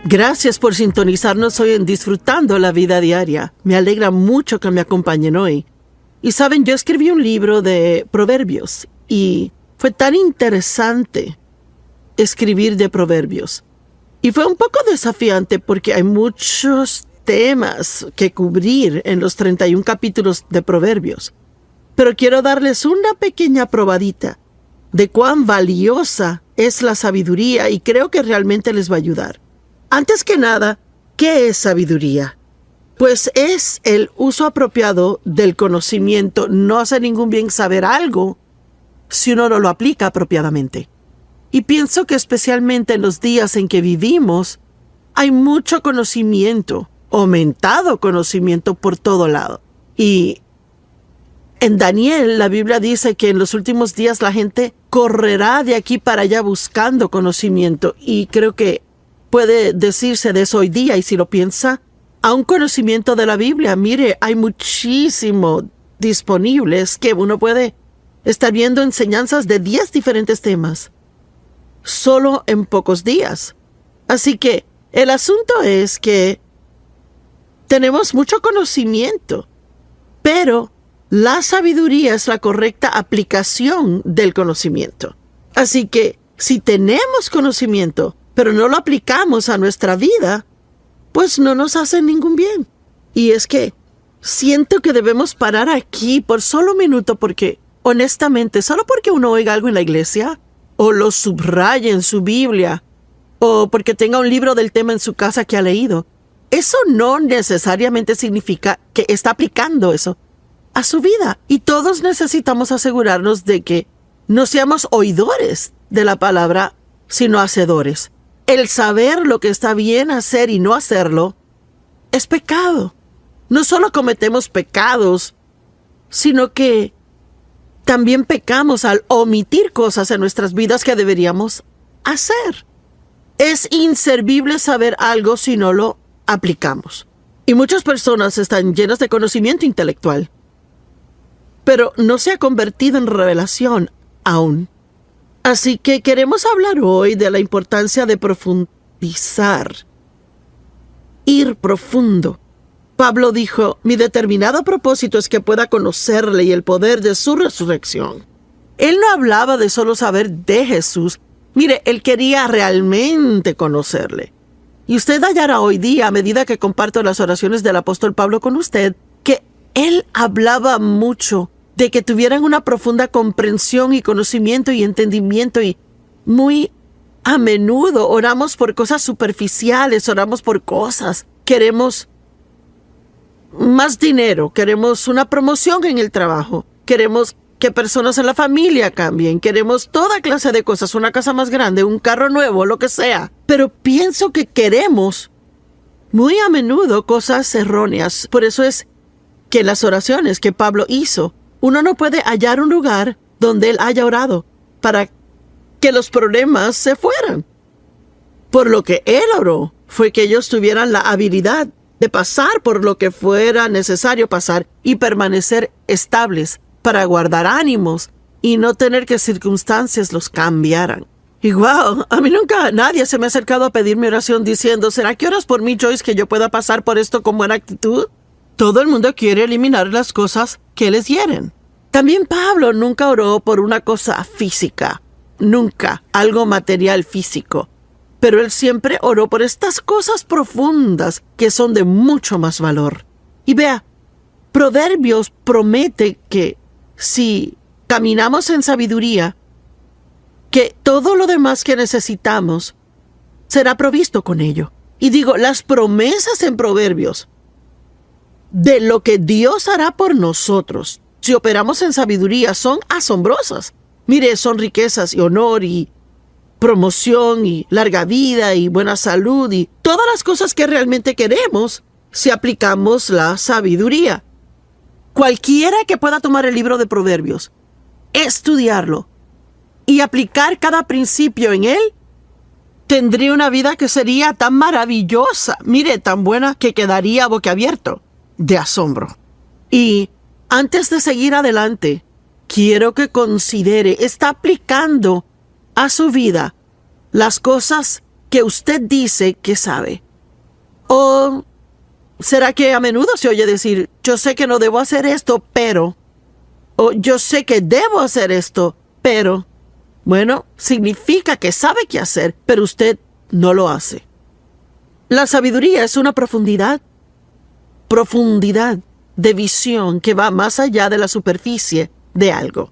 Gracias por sintonizarnos hoy en Disfrutando la Vida Diaria. Me alegra mucho que me acompañen hoy. Y saben, yo escribí un libro de proverbios y fue tan interesante escribir de proverbios. Y fue un poco desafiante porque hay muchos temas que cubrir en los 31 capítulos de proverbios. Pero quiero darles una pequeña probadita de cuán valiosa es la sabiduría y creo que realmente les va a ayudar. Antes que nada, ¿qué es sabiduría? Pues es el uso apropiado del conocimiento. No hace ningún bien saber algo si uno no lo aplica apropiadamente. Y pienso que especialmente en los días en que vivimos, hay mucho conocimiento, aumentado conocimiento por todo lado. Y en Daniel, la Biblia dice que en los últimos días la gente correrá de aquí para allá buscando conocimiento. Y creo que puede decirse de eso hoy día, y si lo piensa, a un conocimiento de la Biblia, mire, hay muchísimo disponibles que uno puede estar viendo enseñanzas de 10 diferentes temas, solo en pocos días. Así que el asunto es que tenemos mucho conocimiento, pero la sabiduría es la correcta aplicación del conocimiento. Así que si tenemos conocimiento, pero no lo aplicamos a nuestra vida, pues no nos hace ningún bien. Y es que siento que debemos parar aquí por solo un minuto porque, honestamente, solo porque uno oiga algo en la iglesia, o lo subraye en su Biblia, o porque tenga un libro del tema en su casa que ha leído, eso no necesariamente significa que está aplicando eso a su vida. Y todos necesitamos asegurarnos de que no seamos oidores de la palabra, sino hacedores. El saber lo que está bien hacer y no hacerlo es pecado. No solo cometemos pecados, sino que también pecamos al omitir cosas en nuestras vidas que deberíamos hacer. Es inservible saber algo si no lo aplicamos. Y muchas personas están llenas de conocimiento intelectual, pero no se ha convertido en revelación aún. Así que queremos hablar hoy de la importancia de profundizar, ir profundo. Pablo dijo, mi determinado propósito es que pueda conocerle y el poder de su resurrección. Él no hablaba de solo saber de Jesús. Mire, él quería realmente conocerle. Y usted hallará hoy día, a medida que comparto las oraciones del apóstol Pablo con usted, que él hablaba mucho de que tuvieran una profunda comprensión y conocimiento y entendimiento, y muy a menudo oramos por cosas superficiales, oramos por cosas. Queremos más dinero, queremos una promoción en el trabajo, queremos que personas en la familia cambien, queremos toda clase de cosas, una casa más grande, un carro nuevo, lo que sea. Pero pienso que queremos muy a menudo cosas erróneas. Por eso es que en las oraciones que Pablo hizo, uno no puede hallar un lugar donde él haya orado para que los problemas se fueran. Por lo que él oró fue que ellos tuvieran la habilidad de pasar por lo que fuera necesario pasar y permanecer estables para guardar ánimos y no tener que circunstancias los cambiaran. Y wow, a mí nunca nadie se me ha acercado a pedirme oración diciendo, ¿será que oras por mí, Joyce, que yo pueda pasar por esto con buena actitud? Todo el mundo quiere eliminar las cosas que les hieren. También Pablo nunca oró por una cosa física, nunca algo material físico. Pero él siempre oró por estas cosas profundas que son de mucho más valor. Y vea, Proverbios promete que si caminamos en sabiduría, que todo lo demás que necesitamos será provisto con ello. Y digo, las promesas en Proverbios de lo que Dios hará por nosotros, si operamos en sabiduría, son asombrosas. Mire, son riquezas y honor y promoción y larga vida y buena salud y todas las cosas que realmente queremos si aplicamos la sabiduría. Cualquiera que pueda tomar el libro de Proverbios, estudiarlo y aplicar cada principio en él, tendría una vida que sería tan maravillosa, mire, tan buena que quedaría boquiabierto de asombro. Y antes de seguir adelante, quiero que considere, está aplicando a su vida las cosas que usted dice que sabe? ¿O será que a menudo se oye decir, yo sé que no debo hacer esto, pero... o yo sé que debo hacer esto, pero... bueno, significa que sabe qué hacer, pero usted no lo hace. La sabiduría es una profundidad de visión que va más allá de la superficie de algo.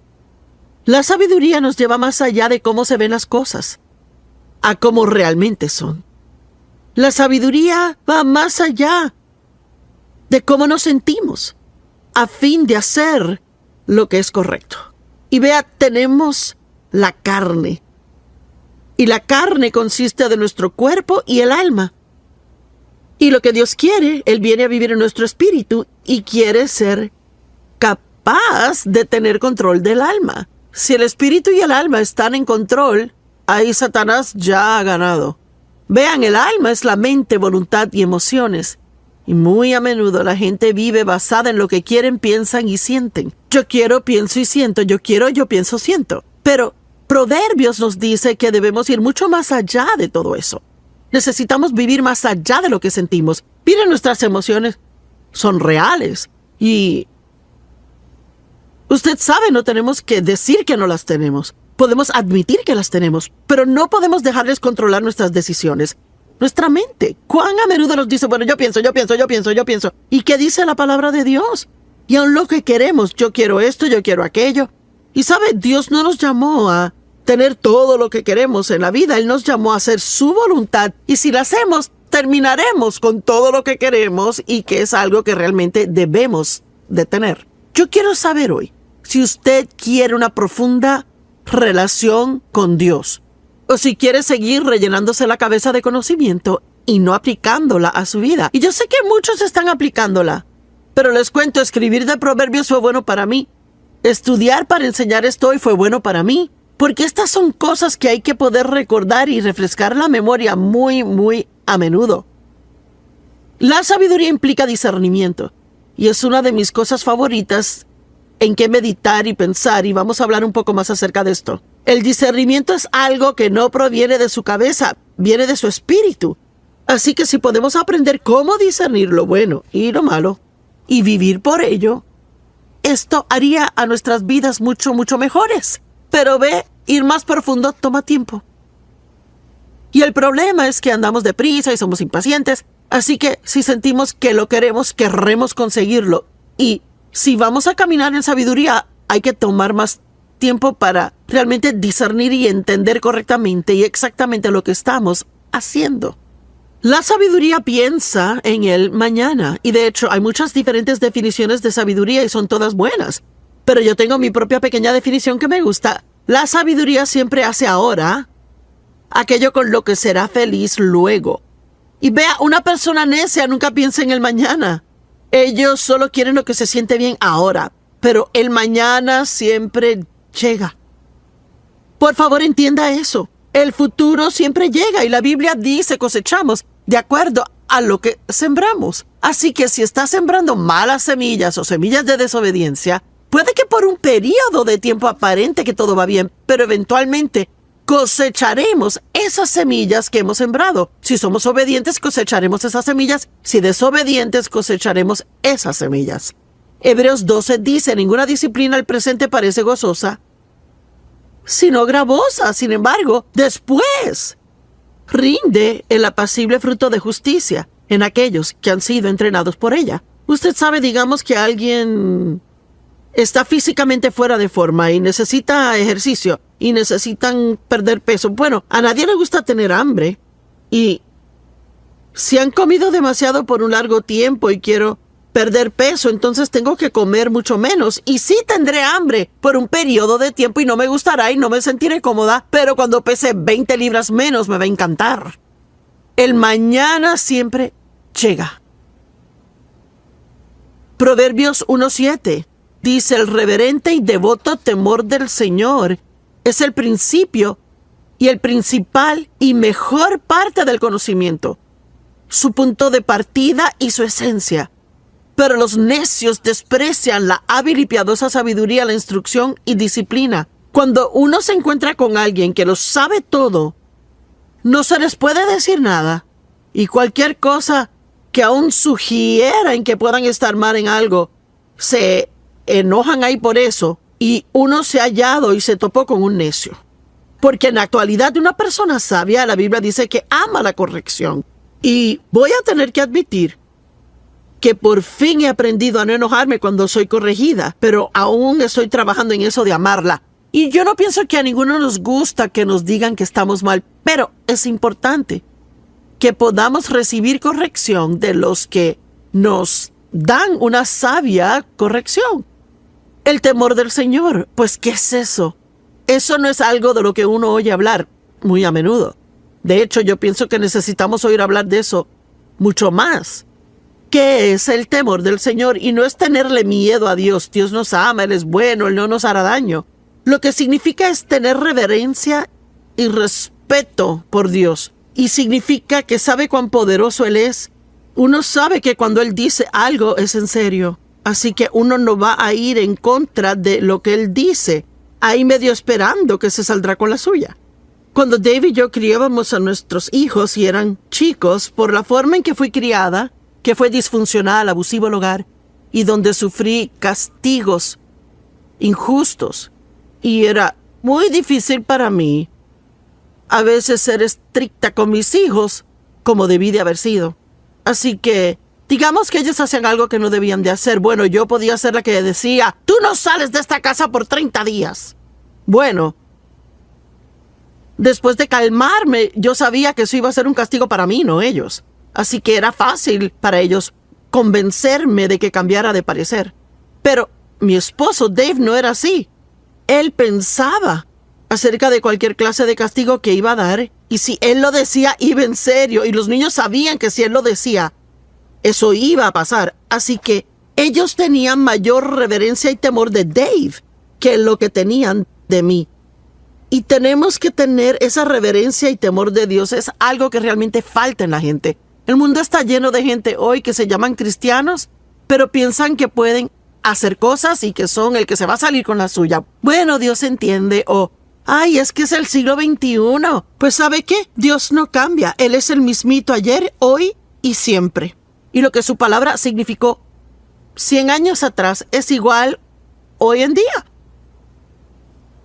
La sabiduría nos lleva más allá de cómo se ven las cosas, a cómo realmente son. La sabiduría va más allá de cómo nos sentimos, a fin de hacer lo que es correcto. Y vea, tenemos la carne. Y la carne consiste de nuestro cuerpo y el alma. Y lo que Dios quiere, Él viene a vivir en nuestro espíritu y quiere ser capaz de tener control del alma. Si el espíritu y el alma están en control, ahí Satanás ya ha ganado. Vean, el alma es la mente, voluntad y emociones. Y muy a menudo la gente vive basada en lo que quieren, piensan y sienten. Yo quiero, pienso y siento. Yo quiero, yo pienso, siento. Pero Proverbios nos dice que debemos ir mucho más allá de todo eso. Necesitamos vivir más allá de lo que sentimos. Miren, nuestras emociones son reales. Y usted sabe, no tenemos que decir que no las tenemos. Podemos admitir que las tenemos, pero no podemos dejarles controlar nuestras decisiones. Nuestra mente, cuán a menudo nos dice, bueno, yo pienso. ¿Y qué dice la palabra de Dios? Y aun lo que queremos, yo quiero esto, yo quiero aquello. Y sabe, Dios no nos llamó a tener todo lo que queremos en la vida. Él nos llamó a hacer su voluntad. Y si la hacemos, terminaremos con todo lo que queremos y que es algo que realmente debemos de tener. Yo quiero saber hoy si usted quiere una profunda relación con Dios o si quiere seguir rellenándose la cabeza de conocimiento y no aplicándola a su vida. Y yo sé que muchos están aplicándola, pero les cuento, escribir de Proverbios fue bueno para mí. Estudiar para enseñar esto hoy fue bueno para mí, porque estas son cosas que hay que poder recordar y refrescar la memoria muy a menudo. La sabiduría implica discernimiento, y es una de mis cosas favoritas en que meditar y pensar, y vamos a hablar un poco más acerca de esto. El discernimiento es algo que no proviene de su cabeza, viene de su espíritu. Así que si podemos aprender cómo discernir lo bueno y lo malo, y vivir por ello, esto haría a nuestras vidas mucho mejores. Pero ve, ir más profundo toma tiempo. Y el problema es que andamos deprisa y somos impacientes. Así que si sentimos que lo queremos, querremos conseguirlo. Y si vamos a caminar en sabiduría, hay que tomar más tiempo para realmente discernir y entender correctamente y exactamente lo que estamos haciendo. La sabiduría piensa en el mañana. Y de hecho, hay muchas diferentes definiciones de sabiduría y son todas buenas. Pero yo tengo mi propia pequeña definición que me gusta. La sabiduría siempre hace ahora aquello con lo que será feliz luego. Y vea, una persona necia nunca piensa en el mañana. Ellos solo quieren lo que se siente bien ahora. Pero el mañana siempre llega. Por favor, entienda eso. El futuro siempre llega y la Biblia dice cosechamos de acuerdo a lo que sembramos. Así que si está sembrando malas semillas o semillas de desobediencia, puede que por un periodo de tiempo aparente que todo va bien, pero eventualmente cosecharemos esas semillas que hemos sembrado. Si somos obedientes, cosecharemos esas semillas. Si desobedientes, cosecharemos esas semillas. Hebreos 12 dice, ninguna disciplina al presente parece gozosa, sino gravosa. Sin embargo, después rinde el apacible fruto de justicia en aquellos que han sido entrenados por ella. Usted sabe, digamos que alguien está físicamente fuera de forma y necesita ejercicio y necesitan perder peso. Bueno, a nadie le gusta tener hambre y si han comido demasiado por un largo tiempo y quiero perder peso, entonces tengo que comer mucho menos y sí tendré hambre por un periodo de tiempo y no me gustará y no me sentiré cómoda, pero cuando pese 20 libras menos me va a encantar. El mañana siempre llega. Proverbios 1:7 dice, el reverente y devoto temor del Señor es el principio y el principal y mejor parte del conocimiento, su punto de partida y su esencia. Pero los necios desprecian la hábil y piadosa sabiduría, la instrucción y disciplina. Cuando uno se encuentra con alguien que lo sabe todo, no se les puede decir nada. Y cualquier cosa que aún sugieran que puedan estar mal en algo, se enojan ahí por eso. Y uno se ha hallado y se topó con un necio. Porque en la actualidad una persona sabia, la Biblia dice que ama la corrección. Y voy a tener que admitir que por fin he aprendido a no enojarme cuando soy corregida, pero aún estoy trabajando en eso de amarla. Y yo no pienso que a ninguno nos gusta que nos digan que estamos mal, pero es importante que podamos recibir corrección de los que nos dan una sabia corrección. El temor del Señor, pues ¿qué es eso? Eso no es algo de lo que uno oye hablar muy a menudo. De hecho, yo pienso que necesitamos oír hablar de eso mucho más. ¿Qué es el temor del Señor? Y no es tenerle miedo a Dios. Dios nos ama, Él es bueno, Él no nos hará daño. Lo que significa es tener reverencia y respeto por Dios. Y significa que sabe cuán poderoso Él es. Uno sabe que cuando Él dice algo es en serio. Así que uno no va a ir en contra de lo que Él dice, ahí medio esperando que se saldrá con la suya. Cuando Dave y yo criábamos a nuestros hijos y eran chicos, por la forma en que fui criada, que fue disfuncional, abusivo el hogar, y donde sufrí castigos injustos, y era muy difícil para mí a veces ser estricta con mis hijos como debí de haber sido. Así que, digamos que ellos hacían algo que no debían de hacer. Bueno, yo podía ser la que decía, tú no sales de esta casa por 30 días. Bueno, después de calmarme, yo sabía que eso iba a ser un castigo para mí, no ellos. Así que era fácil para ellos convencerme de que cambiara de parecer. Pero mi esposo Dave no era así. Él pensaba acerca de cualquier clase de castigo que iba a dar, y si él lo decía, iba en serio, y los niños sabían que si él lo decía, eso iba a pasar. Así que ellos tenían mayor reverencia y temor de Dave que lo que tenían de mí. Y tenemos que tener esa reverencia y temor de Dios. Es algo que realmente falta en la gente. El mundo está lleno de gente hoy que se llaman cristianos, pero piensan que pueden hacer cosas y que son el que se va a salir con la suya. Bueno, Dios entiende. O, ay, es que es el siglo XXI. Pues ¿sabe qué? Dios no cambia. Él es el mismito ayer, hoy y siempre. Y lo que su palabra significó 100 años atrás es igual hoy en día.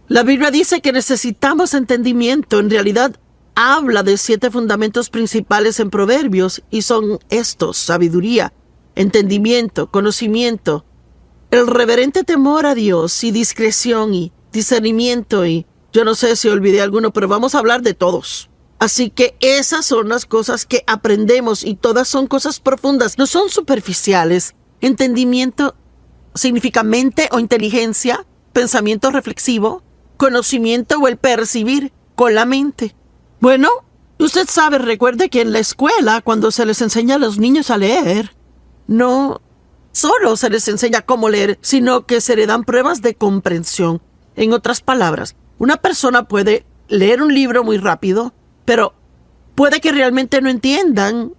La Biblia dice que necesitamos entendimiento. En realidad, habla de 7 fundamentos principales en Proverbios y son estos: sabiduría, entendimiento, conocimiento, el reverente temor a Dios y discreción y discernimiento, y yo no sé si olvidé alguno, pero vamos a hablar de todos. Así que esas son las cosas que aprendemos y todas son cosas profundas, no son superficiales. Entendimiento significa mente o inteligencia, pensamiento reflexivo, conocimiento o el percibir con la mente. Bueno, usted sabe, recuerde que en la escuela, cuando se les enseña a los niños a leer, no solo se les enseña cómo leer, sino que se le dan pruebas de comprensión. En otras palabras, una persona puede leer un libro muy rápido, pero puede que realmente no entiendan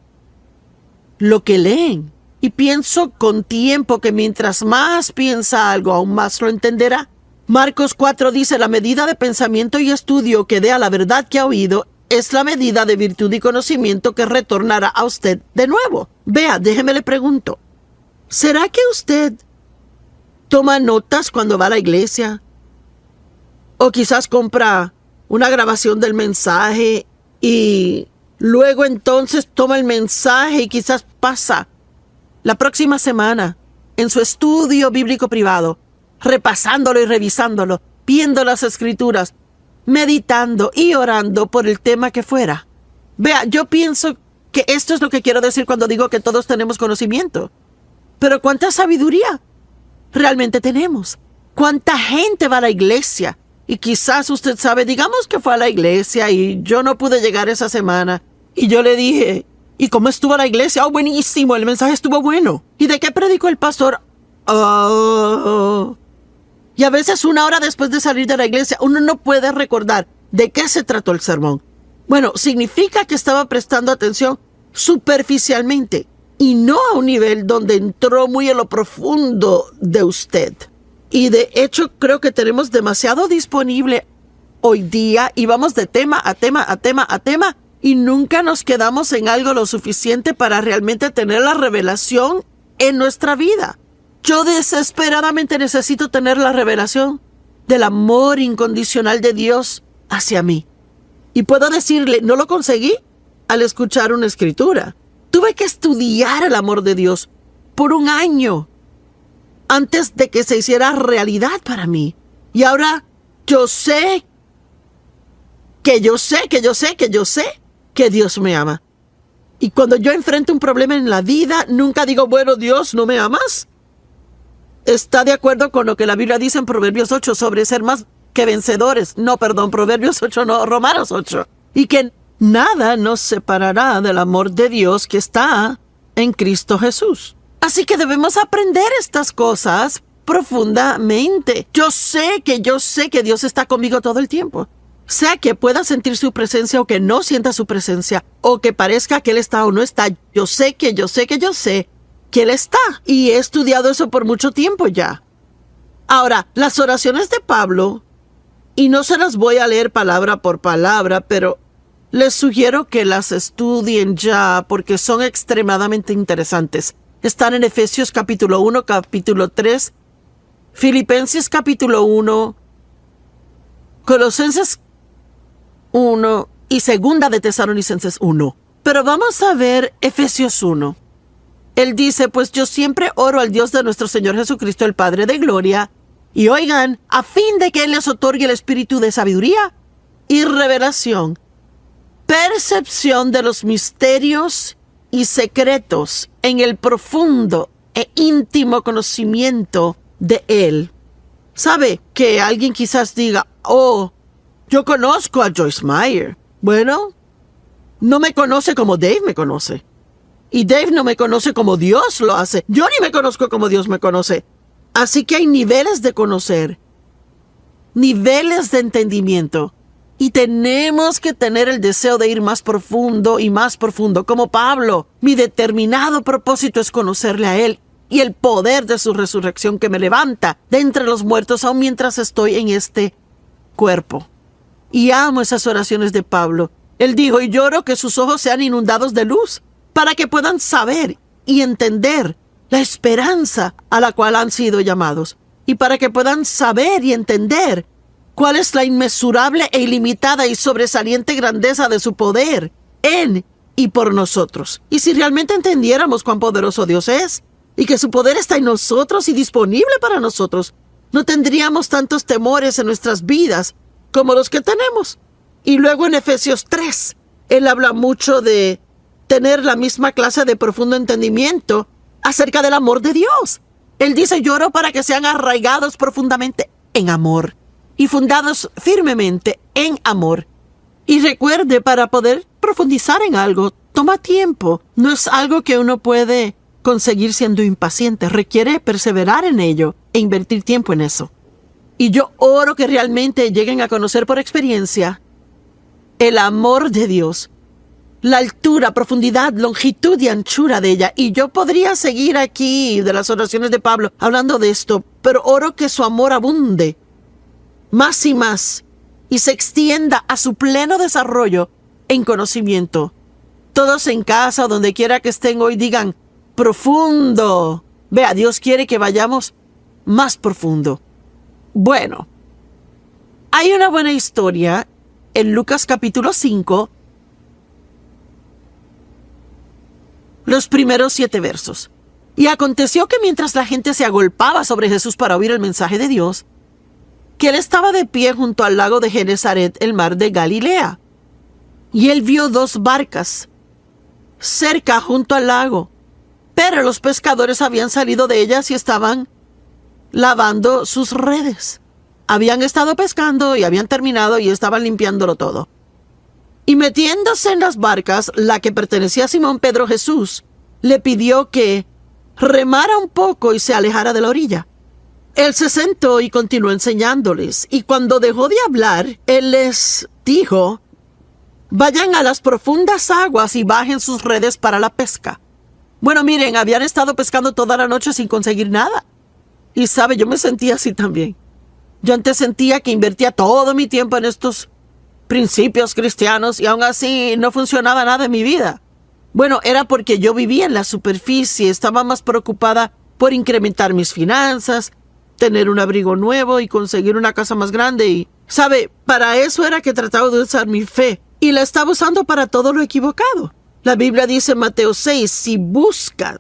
lo que leen. Y pienso con tiempo que mientras más piensa algo, aún más lo entenderá. Marcos 4 dice: la medida de pensamiento y estudio que dé a la verdad que ha oído es la medida de virtud y conocimiento que retornará a usted de nuevo. Vea, déjeme le pregunto, ¿será que usted toma notas cuando va a la iglesia? O quizás compra una grabación del mensaje y luego entonces toma el mensaje y quizás pasa la próxima semana en su estudio bíblico privado, repasándolo y revisándolo, viendo las escrituras, meditando y orando por el tema que fuera. Vea, yo pienso que esto es lo que quiero decir cuando digo que todos tenemos conocimiento. Pero ¿cuánta sabiduría realmente tenemos? ¿Cuánta gente va a la iglesia? Y quizás usted sabe, digamos que fue a la iglesia y yo no pude llegar esa semana. Y yo le dije, ¿y cómo estuvo la iglesia? Oh, buenísimo, el mensaje estuvo bueno. ¿Y de qué predicó el pastor? Oh. Y a veces 1 hora después de salir de la iglesia, uno no puede recordar de qué se trató el sermón. Bueno, significa que estaba prestando atención superficialmente y no a un nivel donde entró muy en lo profundo de usted. Y de hecho creo que tenemos demasiado disponible hoy día y vamos de tema a tema a tema a tema y nunca nos quedamos en algo lo suficiente para realmente tener la revelación en nuestra vida. Yo desesperadamente necesito tener la revelación del amor incondicional de Dios hacia mí. Y puedo decirle, no lo conseguí al escuchar una escritura. Tuve que estudiar el amor de Dios por 1 año antes de que se hiciera realidad para mí. Y ahora yo sé que Dios me ama. Y cuando yo enfrento un problema en la vida, nunca digo, bueno, Dios, ¿no me amas? Está de acuerdo con lo que la Biblia dice en Proverbios 8 sobre ser más que vencedores. No, perdón, Proverbios 8, no, Romanos 8. Y que nada nos separará del amor de Dios que está en Cristo Jesús. Así que debemos aprender estas cosas profundamente. Yo sé que Dios está conmigo todo el tiempo. Sea que pueda sentir su presencia o que no sienta su presencia, o que parezca que Él está o no está, yo sé que Él está. Y he estudiado eso por mucho tiempo ya. Ahora, las oraciones de Pablo, y no se las voy a leer palabra por palabra, pero les sugiero que las estudien ya porque son extremadamente interesantes. Están en Efesios capítulo 1, capítulo 3, Filipenses capítulo 1, Colosenses 1 y Segunda de Tesalonicenses 1. Pero vamos a ver Efesios 1. Él dice, pues yo siempre oro al Dios de nuestro Señor Jesucristo, el Padre de gloria, y oigan, a fin de que Él les otorgue el espíritu de sabiduría y revelación, percepción de los misterios y secretos en el profundo e íntimo conocimiento de Él. ¿Sabe que alguien quizás diga, oh, yo conozco a Joyce Meyer? Bueno, no me conoce como Dave me conoce. Y Dave no me conoce como Dios lo hace. Yo ni me conozco como Dios me conoce. Así que hay niveles de conocer, niveles de entendimiento. Y tenemos que tener el deseo de ir más profundo y más profundo. Como Pablo, mi determinado propósito es conocerle a Él y el poder de su resurrección que me levanta de entre los muertos aun mientras estoy en este cuerpo. Y amo esas oraciones de Pablo. Él dijo, y lloro que sus ojos sean inundados de luz, para que puedan saber y entender la esperanza a la cual han sido llamados, y para que puedan saber y entender cuál es la inmesurable e ilimitada y sobresaliente grandeza de su poder en y por nosotros. Y si realmente entendiéramos cuán poderoso Dios es, y que su poder está en nosotros y disponible para nosotros, no tendríamos tantos temores en nuestras vidas como los que tenemos. Y luego en Efesios 3, él habla mucho de tener la misma clase de profundo entendimiento acerca del amor de Dios. Él dice, yo oro para que sean arraigados profundamente en amor y fundados firmemente en amor. Y recuerde, para poder profundizar en algo, toma tiempo. No es algo que uno puede conseguir siendo impaciente. Requiere perseverar en ello e invertir tiempo en eso. Y yo oro que realmente lleguen a conocer por experiencia el amor de Dios, la altura, profundidad, longitud y anchura de ella. Y yo podría seguir aquí de las oraciones de Pablo hablando de esto, pero oro que su amor abunde más y más y se extienda a su pleno desarrollo en conocimiento. Todos en casa o donde quiera que estén hoy digan, profundo. Vea, Dios quiere que vayamos más profundo. Bueno, hay una buena historia en Lucas capítulo 5, los primeros 7 versos. Y aconteció que mientras la gente se agolpaba sobre Jesús para oír el mensaje de Dios, que él estaba de pie junto al lago de Genezaret, el mar de Galilea. Y él vio 2 barcas cerca junto al lago, pero los pescadores habían salido de ellas y estaban lavando sus redes. Habían estado pescando y habían terminado y estaban limpiándolo todo. Y metiéndose en las barcas, la que pertenecía a Simón Pedro, Jesús le pidió que remara un poco y se alejara de la orilla. Él se sentó y continuó enseñándoles, y cuando dejó de hablar, él les dijo, vayan a las profundas aguas y bajen sus redes para la pesca. Bueno, miren, habían estado pescando toda la noche sin conseguir nada. Y sabe, yo me sentía así también. Yo antes sentía que invertía todo mi tiempo en estos principios cristianos y aún así no funcionaba nada en mi vida. Bueno, era porque yo vivía en la superficie, estaba más preocupada por incrementar mis finanzas, tener un abrigo nuevo y conseguir una casa más grande y, ¿sabe? Para eso era que trataba de usar mi fe y la estaba usando para todo lo equivocado. La Biblia dice en Mateo 6, si buscan,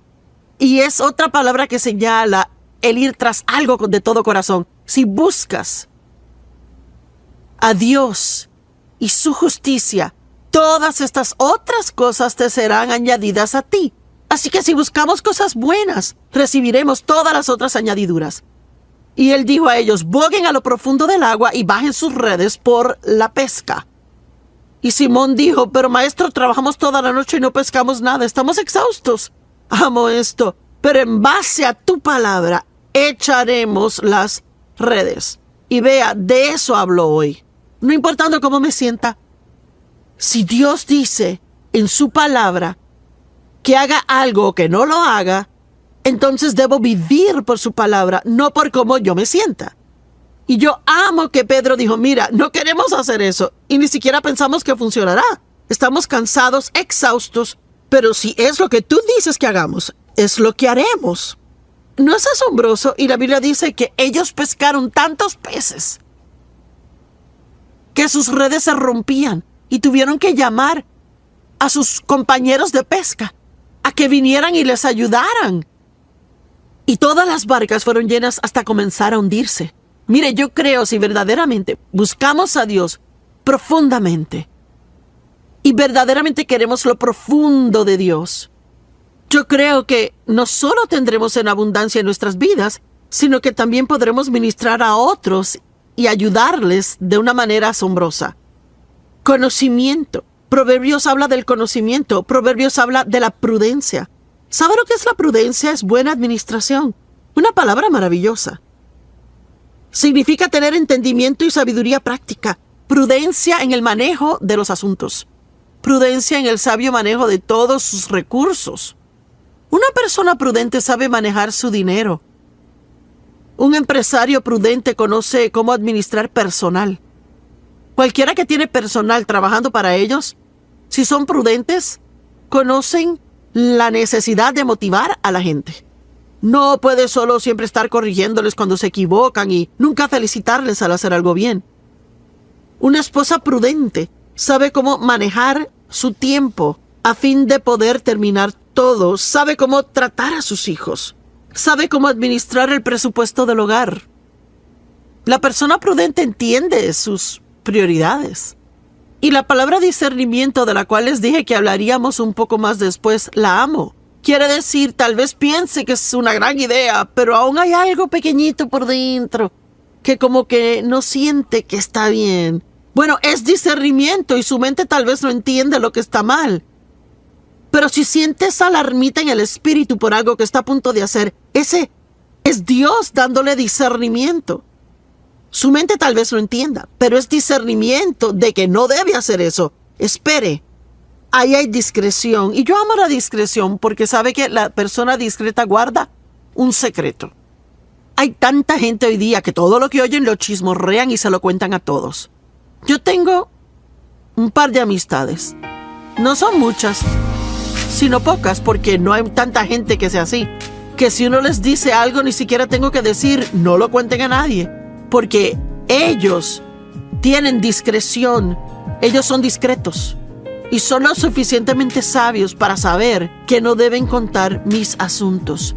y es otra palabra que señala el ir tras algo de todo corazón. Si buscas a Dios y su justicia, todas estas otras cosas te serán añadidas a ti. Así que si buscamos cosas buenas, recibiremos todas las otras añadiduras. Y él dijo a ellos, boguen a lo profundo del agua y bajen sus redes por la pesca. Y Simón dijo, pero maestro, trabajamos toda la noche y no pescamos nada, estamos exhaustos. Amo esto, pero en base a tu palabra echaremos las redes. Y vea, de eso hablo hoy. No importando cómo me sienta, si Dios dice en su palabra que haga algo o que no lo haga, entonces debo vivir por su palabra, no por cómo yo me sienta. Y yo amo que Pedro dijo, mira, no queremos hacer eso y ni siquiera pensamos que funcionará. Estamos cansados, exhaustos, pero si es lo que tú dices que hagamos, es lo que haremos. ¿No es asombroso? Y la Biblia dice que ellos pescaron tantos peces que sus redes se rompían y tuvieron que llamar a sus compañeros de pesca a que vinieran y les ayudaran. Y todas las barcas fueron llenas hasta comenzar a hundirse. Mire, yo creo si verdaderamente buscamos a Dios profundamente y verdaderamente queremos lo profundo de Dios, yo creo que no solo tendremos en abundancia en nuestras vidas, sino que también podremos ministrar a otros y ayudarles de una manera asombrosa. Conocimiento. Proverbios habla del conocimiento. Proverbios habla de la prudencia. ¿Sabe lo que es la prudencia? Es buena administración. Una palabra maravillosa. Significa tener entendimiento y sabiduría práctica. Prudencia en el manejo de los asuntos. Prudencia en el sabio manejo de todos sus recursos. Una persona prudente sabe manejar su dinero. Un empresario prudente conoce cómo administrar personal. Cualquiera que tiene personal trabajando para ellos, si son prudentes, conocen la necesidad de motivar a la gente. No puede solo siempre estar corrigiéndoles cuando se equivocan y nunca felicitarles al hacer algo bien. Una esposa prudente sabe cómo manejar su tiempo a fin de poder terminar todo, sabe cómo tratar a sus hijos, sabe cómo administrar el presupuesto del hogar. La persona prudente entiende sus prioridades. Y la palabra discernimiento, de la cual les dije que hablaríamos un poco más después, la amo. Quiere decir, tal vez piense que es una gran idea, pero aún hay algo pequeñito por dentro que como que no siente que está bien. Bueno, es discernimiento y su mente tal vez no entiende lo que está mal. Pero si siente esa alarmita en el espíritu por algo que está a punto de hacer, ese es Dios dándole discernimiento. Su mente tal vez lo entienda, pero es discernimiento de que no debe hacer eso. Espere. Ahí hay discreción. Y yo amo la discreción porque sabe que la persona discreta guarda un secreto. Hay tanta gente hoy día que todo lo que oyen lo chismorrean y se lo cuentan a todos. Yo tengo un par de amistades. No son muchas, sino pocas, porque no hay tanta gente que sea así. Que si uno les dice algo, ni siquiera tengo que decir, no lo cuenten a nadie. Porque ellos tienen discreción. Ellos son discretos. Y son lo suficientemente sabios para saber que no deben contar mis asuntos.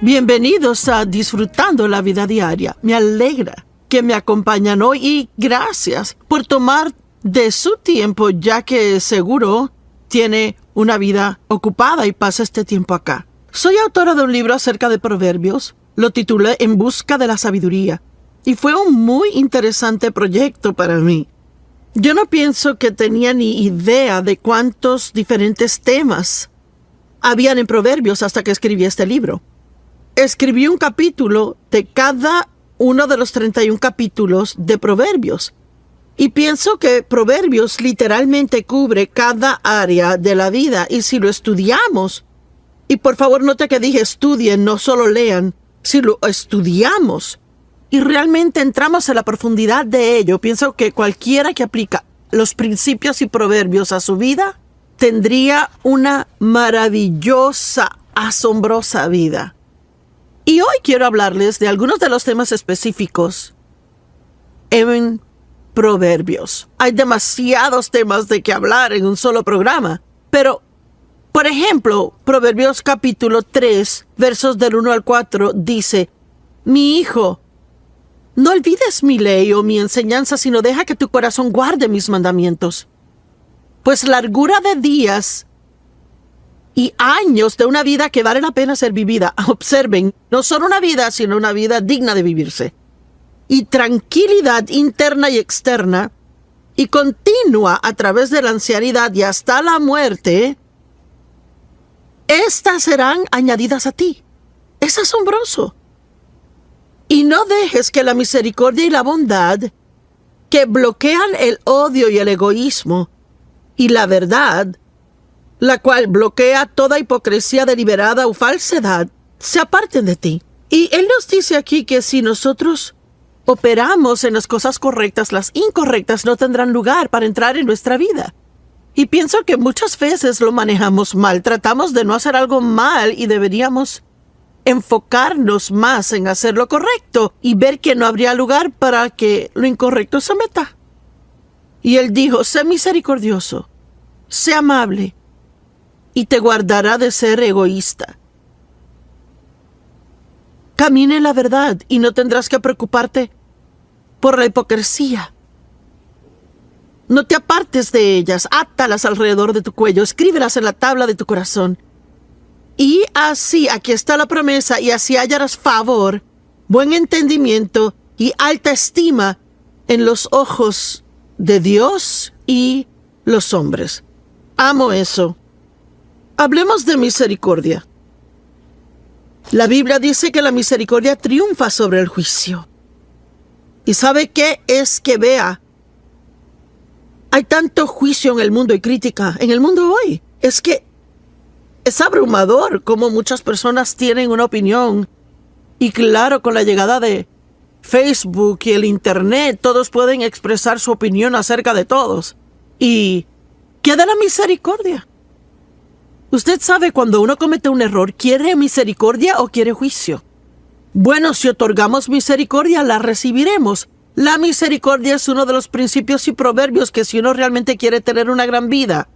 Bienvenidos a Disfrutando la Vida Diaria. Me alegra que me acompañan hoy y gracias por tomar de su tiempo, ya que seguro tiene una vida ocupada y pasa este tiempo acá. Soy autora de un libro acerca de proverbios. Lo titulé En busca de la sabiduría y fue un muy interesante proyecto para mí. Yo no pienso que tenía ni idea de cuántos diferentes temas habían en Proverbios hasta que escribí este libro. Escribí un capítulo de cada uno de los 31 capítulos de Proverbios. Y pienso que Proverbios literalmente cubre cada área de la vida. Y si lo estudiamos, y por favor note que dije estudien, no solo lean, si lo estudiamos, y realmente entramos en la profundidad de ello, pienso que cualquiera que aplica los principios y proverbios a su vida tendría una maravillosa, asombrosa vida. Y hoy quiero hablarles de algunos de los temas específicos en Proverbios. Hay demasiados temas de que hablar en un solo programa, pero, por ejemplo, Proverbios capítulo 3, versos del 1 al 4, dice: Mi hijo, no olvides mi ley o mi enseñanza, sino deja que tu corazón guarde mis mandamientos. Pues largura de días y años de una vida que vale la pena ser vivida. Observen, no solo una vida, sino una vida digna de vivirse. Y tranquilidad interna y externa, y continua a través de la ancianidad y hasta la muerte, estas serán añadidas a ti. Es asombroso. Y no dejes que la misericordia y la bondad, que bloquean el odio y el egoísmo, y la verdad, la cual bloquea toda hipocresía deliberada o falsedad, se aparten de ti. Y Él nos dice aquí que si nosotros operamos en las cosas correctas, las incorrectas no tendrán lugar para entrar en nuestra vida. Y pienso que muchas veces lo manejamos mal. Tratamos de no hacer algo mal y deberíamos enfocarnos más en hacer lo correcto y ver que no habría lugar para que lo incorrecto se meta. Y Él dijo: sé misericordioso, sé amable, y te guardará de ser egoísta. Camina en la verdad y no tendrás que preocuparte por la hipocresía. No te apartes de ellas, átalas alrededor de tu cuello, escríbelas en la tabla de tu corazón. Y así, aquí está la promesa, y así hallarás favor, buen entendimiento y alta estima en los ojos de Dios y los hombres. Amo eso. Hablemos de misericordia. La Biblia dice que la misericordia triunfa sobre el juicio. ¿Y sabe qué es que vea? Hay tanto juicio en el mundo y crítica en el mundo hoy. Es que es abrumador cómo muchas personas tienen una opinión. Y claro, con la llegada de Facebook y el Internet, todos pueden expresar su opinión acerca de todos. ¿Y qué de la misericordia? Usted sabe, cuando uno comete un error, ¿quiere misericordia o quiere juicio? Bueno, si otorgamos misericordia, la recibiremos. La misericordia es uno de los principios y proverbios que, si uno realmente quiere tener una gran vida,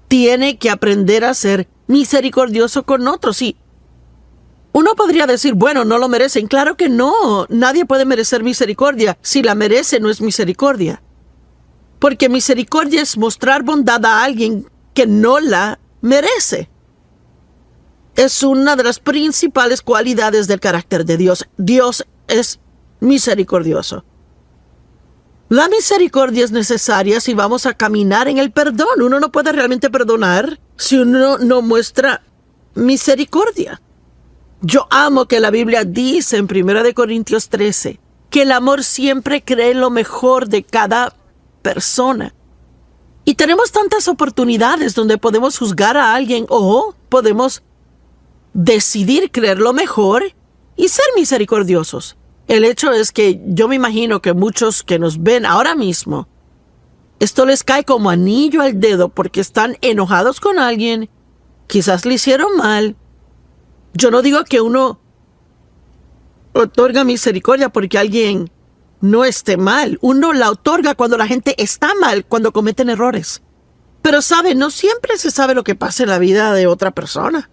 tiene que aprender a ser misericordioso con otros. Y uno podría decir, bueno, no lo merecen. Claro que no. Nadie puede merecer misericordia. Si la merece, no es misericordia. Porque misericordia es mostrar bondad a alguien que no la merece. Es una de las principales cualidades del carácter de Dios. Dios es misericordioso. La misericordia es necesaria si vamos a caminar en el perdón. Uno no puede realmente perdonar si uno no muestra misericordia. Yo amo que la Biblia dice en 1 Corintios 13 que el amor siempre cree lo mejor de cada persona. Y tenemos tantas oportunidades donde podemos juzgar a alguien o podemos decidir creer lo mejor y ser misericordiosos. El hecho es que yo me imagino que muchos que nos ven ahora mismo, esto les cae como anillo al dedo porque están enojados con alguien, quizás le hicieron mal. Yo no digo que uno otorga misericordia porque alguien no esté mal. Uno la otorga cuando la gente está mal, cuando cometen errores. Pero sabe, no siempre se sabe lo que pasa en la vida de otra persona.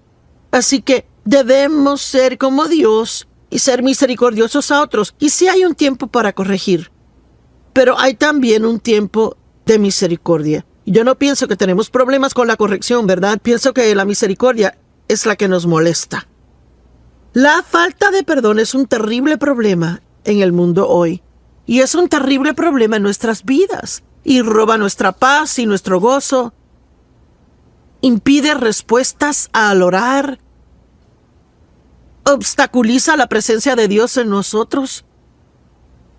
Así que debemos ser como Dios y ser misericordiosos a otros. Y sí hay un tiempo para corregir, pero hay también un tiempo de misericordia. Yo no pienso que tenemos problemas con la corrección, ¿verdad? Pienso que la misericordia es la que nos molesta. La falta de perdón es un terrible problema en el mundo hoy. Y es un terrible problema en nuestras vidas. Y roba nuestra paz y nuestro gozo. Impide respuestas al orar. Obstaculiza la presencia de Dios en nosotros.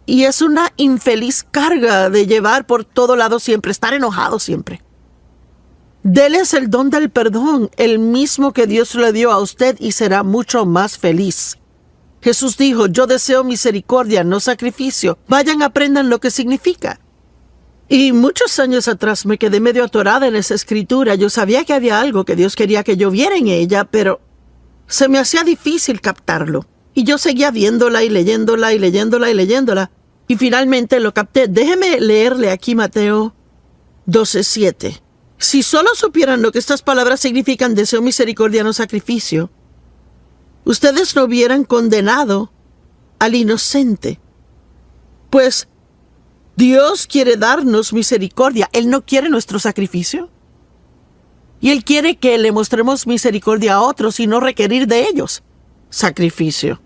Y es una infeliz carga de llevar por todo lado siempre, estar enojado siempre. Déles el don del perdón, el mismo que Dios le dio a usted, y será mucho más feliz. Jesús dijo, yo deseo misericordia, no sacrificio. Vayan, aprendan lo que significa. Y muchos años atrás me quedé medio atorada en esa escritura. Yo sabía que había algo que Dios quería que yo viera en ella, pero se me hacía difícil captarlo. Y yo seguía viéndola y leyéndola y leyéndola y leyéndola. Y finalmente lo capté. Déjeme leerle aquí Mateo 12:7. Si solo supieran lo que estas palabras significan, deseo misericordia, no sacrificio, ustedes no hubieran condenado al inocente. Pues Dios quiere darnos misericordia. Él no quiere nuestro sacrificio. Y Él quiere que le mostremos misericordia a otros y no requerir de ellos sacrificio.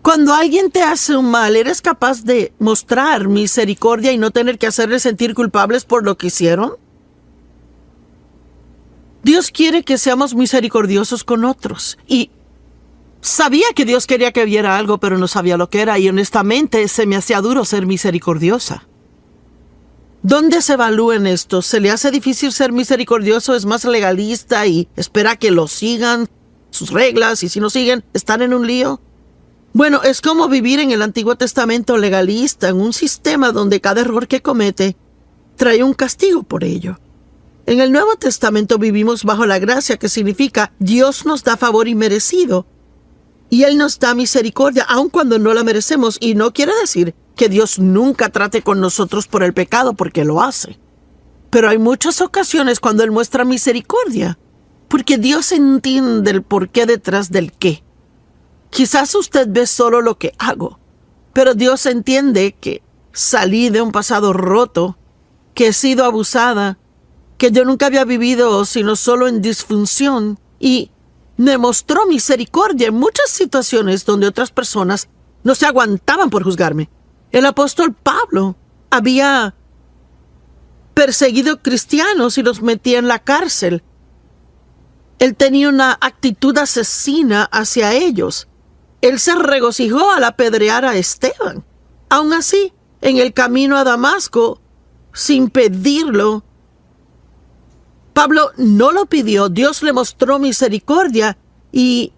Cuando alguien te hace un mal, ¿eres capaz de mostrar misericordia y no tener que hacerles sentir culpables por lo que hicieron? Dios quiere que seamos misericordiosos con otros. Y sabía que Dios quería que viera algo, pero no sabía lo que era. Y honestamente se me hacía duro ser misericordiosa. ¿Dónde se evalúa en esto? ¿Se le hace difícil ser misericordioso? ¿Es más legalista y espera que lo sigan sus reglas? Y si no siguen, ¿están en un lío? Bueno, es como vivir en el Antiguo Testamento legalista, en un sistema donde cada error que comete trae un castigo por ello. En el Nuevo Testamento vivimos bajo la gracia, que significa Dios nos da favor inmerecido y Él nos da misericordia aun cuando no la merecemos. Y no quiere decir que Dios nunca trate con nosotros por el pecado, porque lo hace. Pero hay muchas ocasiones cuando Él muestra misericordia, porque Dios entiende el porqué detrás del qué. Quizás usted ve solo lo que hago, pero Dios entiende que salí de un pasado roto, que he sido abusada, que yo nunca había vivido sino solo en disfunción, y me mostró misericordia en muchas situaciones donde otras personas no se aguantaban por juzgarme. El apóstol Pablo había perseguido cristianos y los metía en la cárcel. Él tenía una actitud asesina hacia ellos. Él se regocijó al apedrear a Esteban. Aún así, en el camino a Damasco, sin pedirlo, Pablo no lo pidió. Dios le mostró misericordia y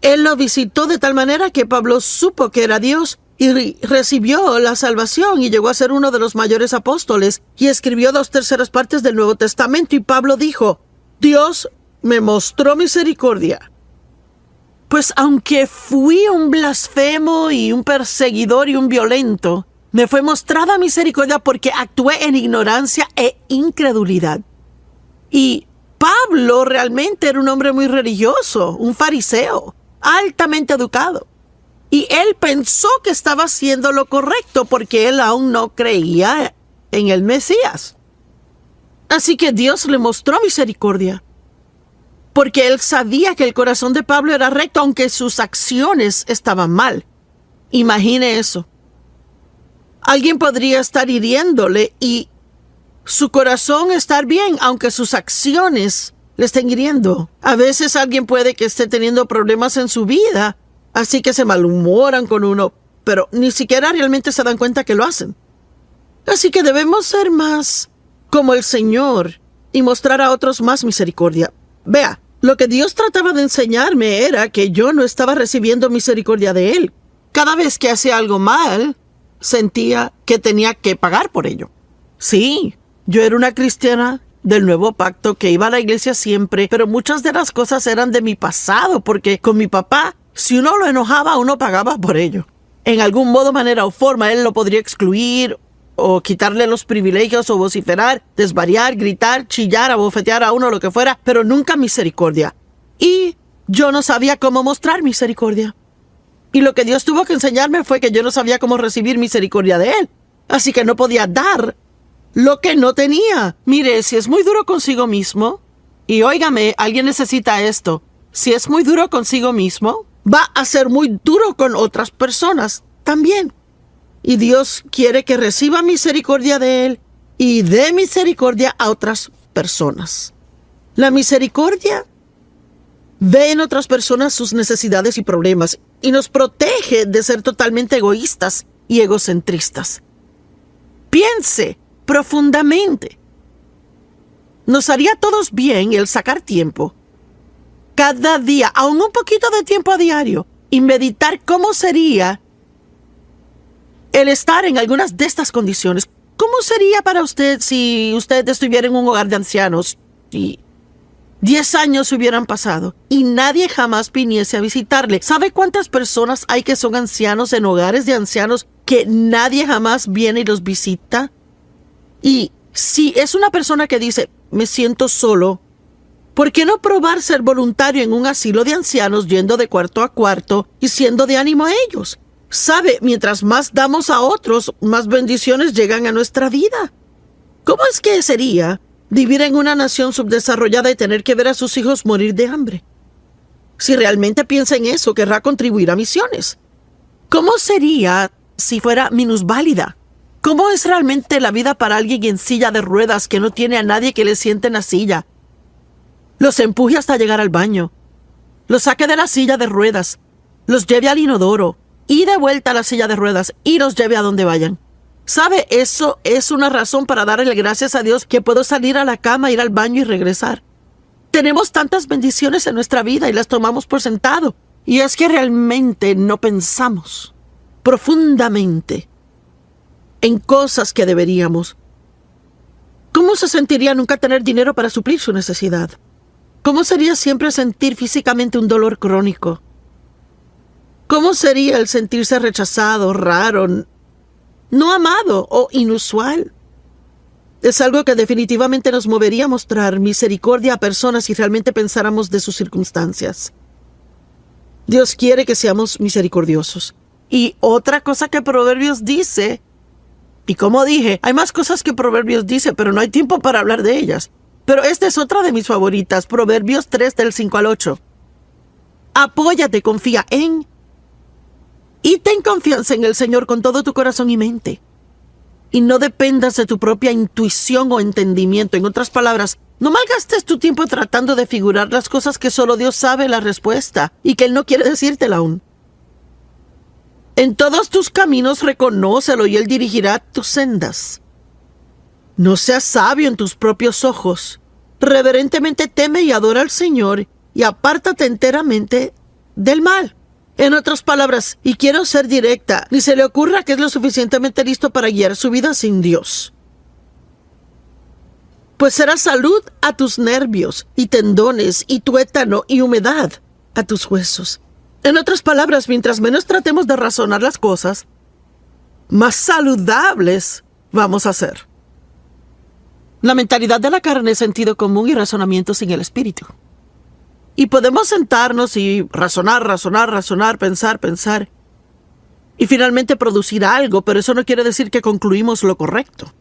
Él lo visitó de tal manera que Pablo supo que era Dios y recibió la salvación y llegó a ser uno de los mayores apóstoles y escribió 2/3 partes del Nuevo Testamento. Y Pablo dijo, Dios me mostró misericordia. Pues aunque fui un blasfemo y un perseguidor y un violento, me fue mostrada misericordia porque actué en ignorancia e incredulidad. Y Pablo realmente era un hombre muy religioso, un fariseo, altamente educado. Y él pensó que estaba haciendo lo correcto porque él aún no creía en el Mesías. Así que Dios le mostró misericordia, porque él sabía que el corazón de Pablo era recto, aunque sus acciones estaban mal. Imagine eso. Alguien podría estar hiriéndole y su corazón estar bien, aunque sus acciones le estén hiriendo. A veces alguien puede que esté teniendo problemas en su vida, así que se malhumoran con uno, pero ni siquiera realmente se dan cuenta que lo hacen. Así que debemos ser más como el Señor y mostrar a otros más misericordia. Vea, lo que Dios trataba de enseñarme era que yo no estaba recibiendo misericordia de Él. Cada vez que hacía algo mal, sentía que tenía que pagar por ello. Sí, yo era una cristiana del Nuevo Pacto que iba a la iglesia siempre, pero muchas de las cosas eran de mi pasado, porque con mi papá, si uno lo enojaba, uno pagaba por ello. En algún modo, manera o forma, él lo podría excluir o quitarle los privilegios o vociferar, desvariar, gritar, chillar, abofetear a uno, lo que fuera, pero nunca misericordia. Y yo no sabía cómo mostrar misericordia. Y lo que Dios tuvo que enseñarme fue que yo no sabía cómo recibir misericordia de Él. Así que no podía dar lo que no tenía. Mire, si es muy duro consigo mismo, y óigame, alguien necesita esto, si es muy duro consigo mismo, va a ser muy duro con otras personas también. Y Dios quiere que reciba misericordia de Él y dé misericordia a otras personas. La misericordia ve en otras personas sus necesidades y problemas y nos protege de ser totalmente egoístas y egocentristas. Piense profundamente. Nos haría a todos bien el sacar tiempo, cada día, aún un poquito de tiempo a diario, y meditar cómo sería el estar en algunas de estas condiciones. ¿Cómo sería para usted si usted estuviera en un hogar de ancianos y 10 años hubieran pasado y nadie jamás viniese a visitarle? ¿Sabe cuántas personas hay que son ancianos en hogares de ancianos que nadie jamás viene y los visita? Y si es una persona que dice, me siento solo, ¿por qué no probar ser voluntario en un asilo de ancianos, yendo de cuarto a cuarto y siendo de ánimo a ellos? Sabe, mientras más damos a otros, más bendiciones llegan a nuestra vida. ¿Cómo es que sería vivir en una nación subdesarrollada y tener que ver a sus hijos morir de hambre? Si realmente piensa en eso, querrá contribuir a misiones. ¿Cómo sería si fuera minusválida? ¿Cómo es realmente la vida para alguien en silla de ruedas que no tiene a nadie que le siente en la silla, los empuje hasta llegar al baño, los saque de la silla de ruedas, los lleve al inodoro y de vuelta a la silla de ruedas y los lleve a donde vayan? ¿Sabe? Eso es una razón para darle gracias a Dios que puedo salir a la cama, ir al baño y regresar. Tenemos tantas bendiciones en nuestra vida y las tomamos por sentado. Y es que realmente no pensamos profundamente en cosas que deberíamos. ¿Cómo se sentiría nunca tener dinero para suplir su necesidad? ¿Cómo sería siempre sentir físicamente un dolor crónico? ¿Cómo sería el sentirse rechazado, raro, no amado o inusual? Es algo que definitivamente nos movería a mostrar misericordia a personas si realmente pensáramos de sus circunstancias. Dios quiere que seamos misericordiosos. Y otra cosa que Proverbios dice, y como dije, hay más cosas que Proverbios dice, pero no hay tiempo para hablar de ellas. Pero esta es otra de mis favoritas, Proverbios 3 del 5 al 8. Apóyate, confía en y ten confianza en el Señor con todo tu corazón y mente. Y no dependas de tu propia intuición o entendimiento. En otras palabras, no malgastes tu tiempo tratando de figurar las cosas que solo Dios sabe la respuesta y que Él no quiere decírtela aún. En todos tus caminos reconócelo y Él dirigirá tus sendas. No seas sabio en tus propios ojos. Reverentemente teme y adora al Señor y apártate enteramente del mal. En otras palabras, y quiero ser directa, ni se le ocurra que es lo suficientemente listo para guiar su vida sin Dios. Pues será salud a tus nervios y tendones y tuétano y humedad a tus huesos. En otras palabras, mientras menos tratemos de razonar las cosas, más saludables vamos a ser. La mentalidad de la carne es sentido común y razonamiento sin el espíritu. Y podemos sentarnos y razonar, pensar, y finalmente producir algo, pero eso no quiere decir que concluimos lo correcto.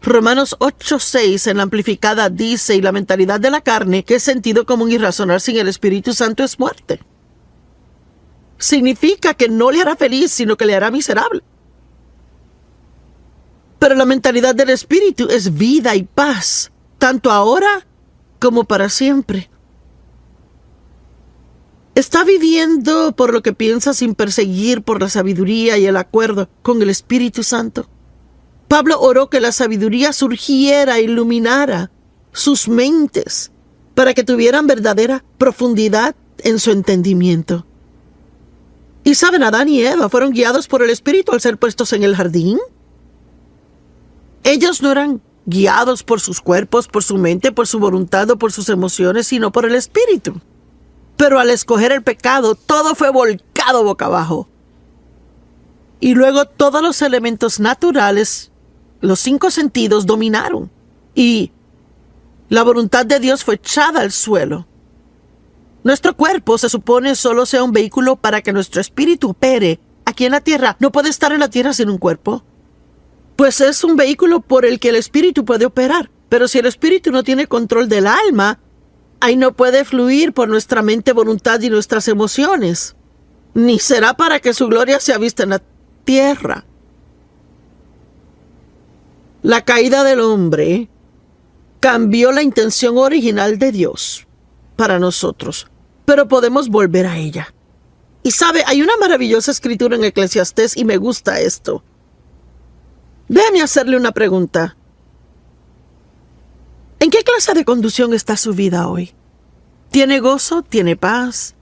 Romanos 8:6 en la amplificada dice, y la mentalidad de la carne, que es sentido común y razonar sin el Espíritu Santo, es muerte. Significa que no le hará feliz, sino que le hará miserable. Pero la mentalidad del Espíritu es vida y paz, tanto ahora como para siempre. ¿Está viviendo por lo que piensa sin perseguir por la sabiduría y el acuerdo con el Espíritu Santo? Pablo oró que la sabiduría surgiera e iluminara sus mentes para que tuvieran verdadera profundidad en su entendimiento. Y saben, Adán y Eva fueron guiados por el Espíritu al ser puestos en el jardín. Ellos no eran guiados por sus cuerpos, por su mente, por su voluntad o por sus emociones, sino por el Espíritu. Pero al escoger el pecado, todo fue volcado boca abajo. Y luego todos los elementos naturales, los 5 sentidos, dominaron. Y la voluntad de Dios fue echada al suelo. Nuestro cuerpo se supone solo sea un vehículo para que nuestro espíritu opere aquí en la tierra. No puede estar en la tierra sin un cuerpo. Pues es un vehículo por el que el espíritu puede operar. Pero si el espíritu no tiene control del alma, ahí no puede fluir por nuestra mente, voluntad y nuestras emociones. Ni será para que su gloria sea vista en la tierra. La caída del hombre cambió la intención original de Dios para nosotros, pero podemos volver a ella. Y sabe, hay una maravillosa escritura en Eclesiastés y me gusta esto. Déjame hacerle una pregunta. ¿En qué clase de conducción está su vida hoy? ¿Tiene gozo? ¿Tiene paz?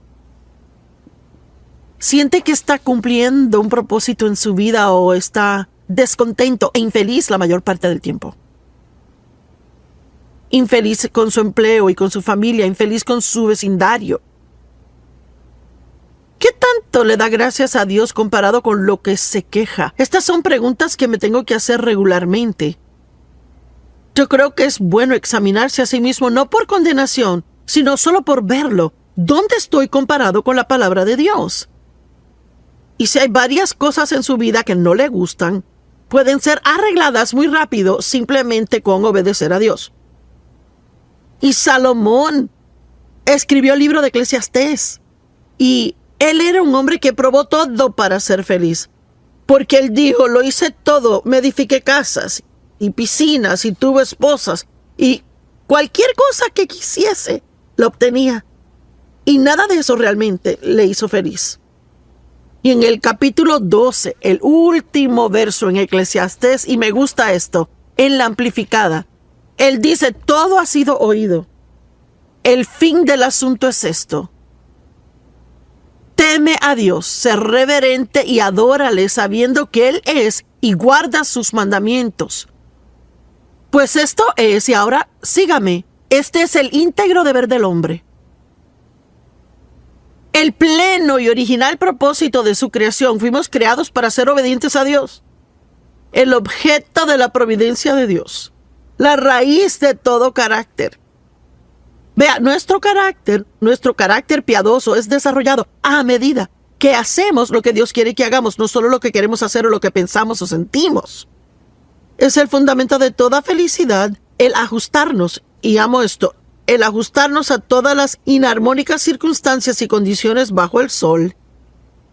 siente que está cumpliendo un propósito en su vida o está descontento e infeliz la mayor parte del tiempo. Infeliz con su empleo y con su familia, infeliz con su vecindario. ¿Qué tanto le da gracias a Dios comparado con lo que se queja? Estas son preguntas que me tengo que hacer regularmente. Yo creo que es bueno examinarse a sí mismo no por condenación, sino solo por verlo. ¿Dónde estoy comparado con la palabra de Dios? Y si hay varias cosas en su vida que no le gustan, pueden ser arregladas muy rápido simplemente con obedecer a Dios. Y Salomón escribió el libro de Eclesiastés. Y él era un hombre que probó todo para ser feliz. Porque él dijo, lo hice todo, me edifiqué casas y piscinas y tuve esposas. Y cualquier cosa que quisiese, la obtenía. Y nada de eso realmente le hizo feliz. Y en el capítulo 12, el último verso en Eclesiastés, y me gusta esto, en la amplificada, él dice, todo ha sido oído. El fin del asunto es esto. Teme a Dios, sé reverente y adórale sabiendo que Él es y guarda sus mandamientos. Pues esto es, y ahora sígame, este es el íntegro deber del hombre. El pleno y original propósito de su creación, fuimos creados para ser obedientes a Dios. El objeto de la providencia de Dios. La raíz de todo carácter. Vea, nuestro carácter piadoso es desarrollado a medida que hacemos lo que Dios quiere que hagamos, no solo lo que queremos hacer o lo que pensamos o sentimos. Es el fundamento de toda felicidad, el ajustarnos, y amo esto, el ajustarnos a todas las inarmónicas circunstancias y condiciones bajo el sol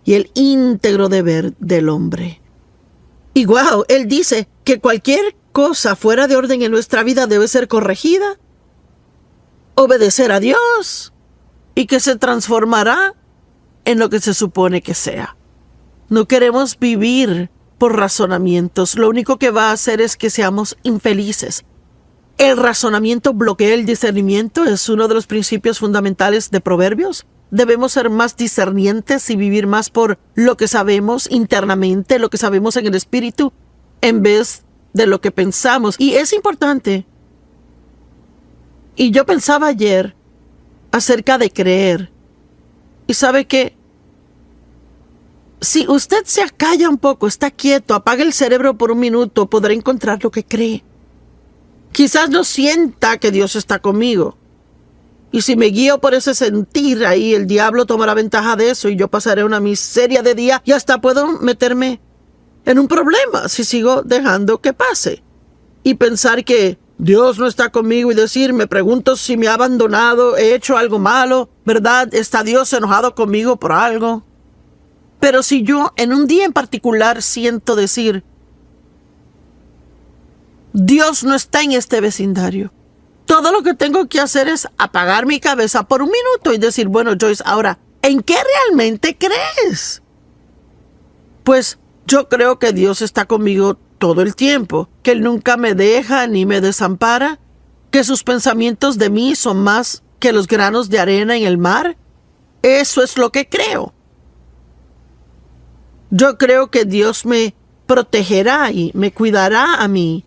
y el íntegro deber del hombre. Y wow, él dice que cualquier cosa fuera de orden en nuestra vida debe ser corregida, obedecer a Dios y que se transformará en lo que se supone que sea. No queremos vivir por razonamientos. Lo único que va a hacer es que seamos infelices. El razonamiento bloquea el discernimiento. Es uno de los principios fundamentales de Proverbios. Debemos ser más discernientes y vivir más por lo que sabemos internamente, lo que sabemos en el espíritu, en vez de lo que pensamos. Y es importante. Y yo pensaba ayer acerca de creer. Y sabe que si usted se acalla un poco, está quieto, apaga el cerebro por un minuto, podrá encontrar lo que cree. Quizás no sienta que Dios está conmigo. Y si me guío por ese sentir, ahí el diablo tomará ventaja de eso y yo pasaré una miseria de día y hasta puedo meterme en un problema si sigo dejando que pase. Y pensar que Dios no está conmigo y decir, me pregunto si me ha abandonado, he hecho algo malo, ¿verdad? ¿Está Dios enojado conmigo por algo? Pero si yo en un día en particular siento decir, Dios no está en este vecindario, todo lo que tengo que hacer es apagar mi cabeza por un minuto y decir, bueno, Joyce, ahora, ¿en qué realmente crees? Pues yo creo que Dios está conmigo todo el tiempo, que Él nunca me deja ni me desampara, que sus pensamientos de mí son más que los granos de arena en el mar. Eso es lo que creo. Yo creo que Dios me protegerá y me cuidará a mí.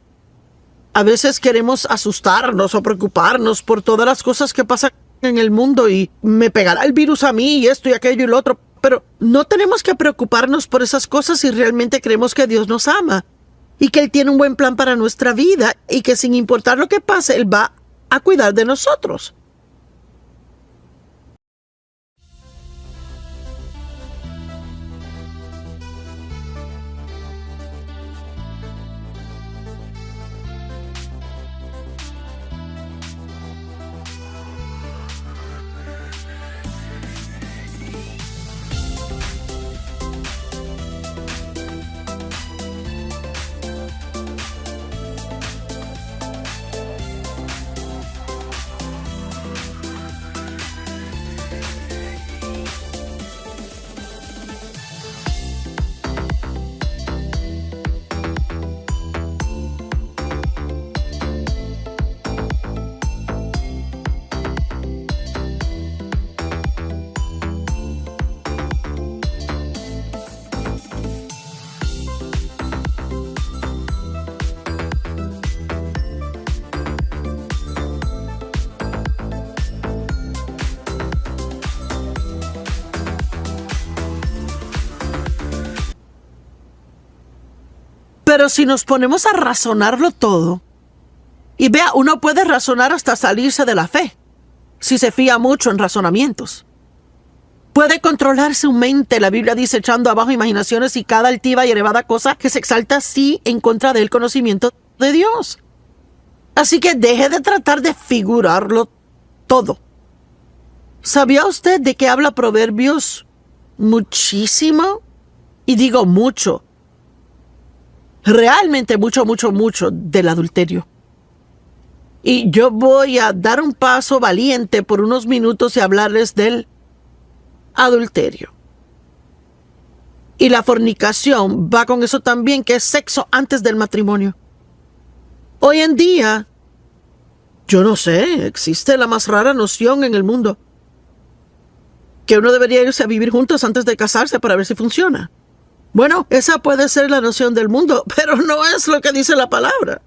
A veces queremos asustarnos o preocuparnos por todas las cosas que pasan en el mundo y me pegará el virus a mí y esto y aquello y lo otro. Pero no tenemos que preocuparnos por esas cosas si realmente creemos que Dios nos ama y que Él tiene un buen plan para nuestra vida y que sin importar lo que pase, Él va a cuidar de nosotros. Pero si nos ponemos a razonarlo todo, y vea, uno puede razonar hasta salirse de la fe, si se fía mucho en razonamientos. Puede controlar su mente, la Biblia dice, echando abajo imaginaciones y cada altiva y elevada cosa que se exalta así en contra del conocimiento de Dios. Así que deje de tratar de figurarlo todo. ¿Sabía usted de qué habla Proverbios muchísimo? Y digo mucho. Realmente mucho del adulterio. Y yo voy a dar un paso valiente por unos minutos y hablarles del adulterio. Y la fornicación va con eso también, que es sexo antes del matrimonio. Hoy en día, yo no sé, existe la más rara noción en el mundo. Que uno debería irse a vivir juntos antes de casarse para ver si funciona. Bueno, esa puede ser la noción del mundo, pero no es lo que dice la palabra.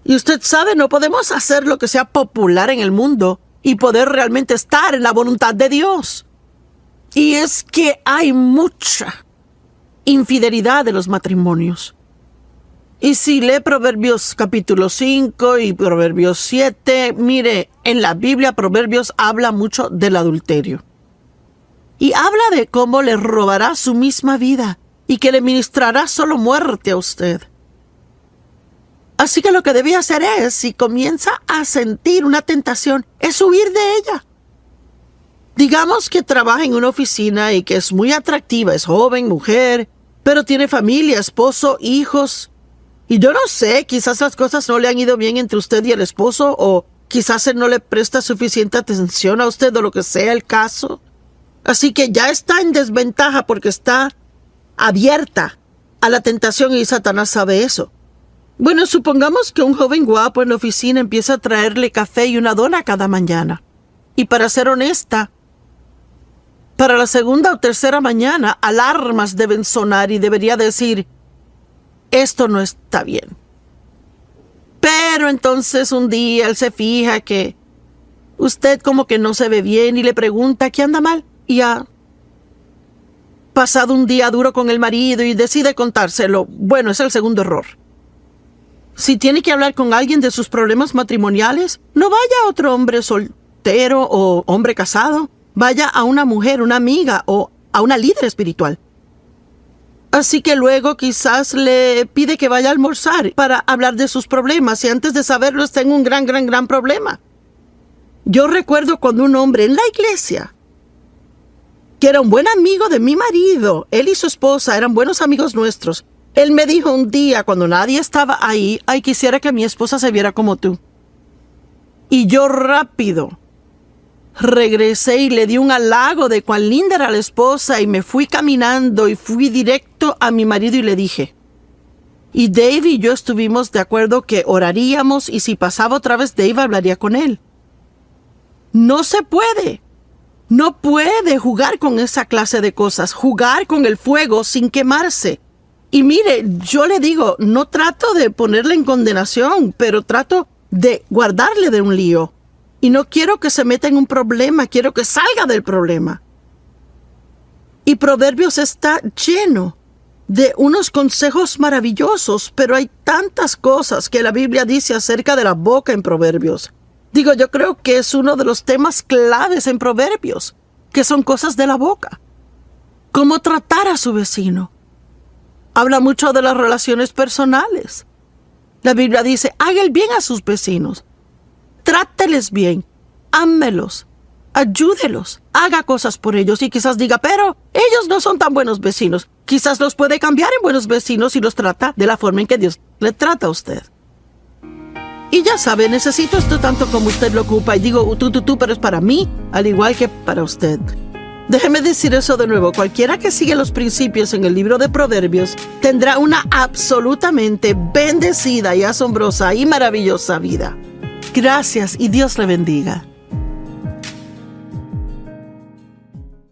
Y usted sabe, no podemos hacer lo que sea popular en el mundo y poder realmente estar en la voluntad de Dios. Y es que hay mucha infidelidad de los matrimonios. Y si lee Proverbios capítulo 5 y Proverbios 7, mire, en la Biblia Proverbios habla mucho del adulterio. Y habla de cómo le robará su misma vida y que le ministrará solo muerte a usted. Así que lo que debe hacer es, si comienza a sentir una tentación, es huir de ella. Digamos que trabaja en una oficina y que es muy atractiva, es joven, mujer, pero tiene familia, esposo, hijos. Y yo no sé, quizás las cosas no le han ido bien entre usted y el esposo, o quizás él no le presta suficiente atención a usted o lo que sea el caso. Así que ya está en desventaja porque está abierta a la tentación y Satanás sabe eso. Bueno, supongamos que un joven guapo en la oficina empieza a traerle café y una dona cada mañana. Y para ser honesta, para la segunda o tercera mañana, alarmas deben sonar y debería decir, esto no está bien. Pero entonces un día él se fija que usted como que no se ve bien y le pregunta qué anda mal. Y ha pasado un día duro con el marido y decide contárselo. Bueno, es el segundo error. Si tiene que hablar con alguien de sus problemas matrimoniales, no vaya a otro hombre soltero o hombre casado. Vaya a una mujer, una amiga o a una líder espiritual. Así que luego quizás le pide que vaya a almorzar para hablar de sus problemas y antes de saberlo está en un gran problema. Yo recuerdo cuando un hombre en la iglesia, que era un buen amigo de mi marido, él y su esposa eran buenos amigos nuestros, él me dijo un día cuando nadie estaba ahí, ay, quisiera que mi esposa se viera como tú. Y yo rápido regresé y le di un halago de cuán linda era la esposa y me fui caminando y fui directo a mi marido y le dije. Y Dave y yo estuvimos de acuerdo que oraríamos y si pasaba otra vez Dave hablaría con él. No se puede. No puede jugar con esa clase de cosas, jugar con el fuego sin quemarse. Y mire, yo le digo, no trato de ponerle en condenación, pero trato de guardarle de un lío. Y no quiero que se meta en un problema, quiero que salga del problema. Y Proverbios está lleno de unos consejos maravillosos, pero hay tantas cosas que la Biblia dice acerca de la boca en Proverbios. Digo, yo creo que es uno de los temas claves en Proverbios, que son cosas de la boca. Cómo tratar a su vecino. Habla mucho de las relaciones personales. La Biblia dice, haga el bien a sus vecinos. Tráteles bien, ámelos, ayúdelos, haga cosas por ellos y quizás diga, pero ellos no son tan buenos vecinos. Quizás los puede cambiar en buenos vecinos y los trata de la forma en que Dios le trata a usted. Y ya sabe, necesito esto tanto como usted lo ocupa. Y digo tú, pero es para mí, al igual que para usted. Déjeme decir eso de nuevo. Cualquiera que sigue los principios en el libro de Proverbios tendrá una absolutamente bendecida y asombrosa y maravillosa vida. Gracias y Dios le bendiga.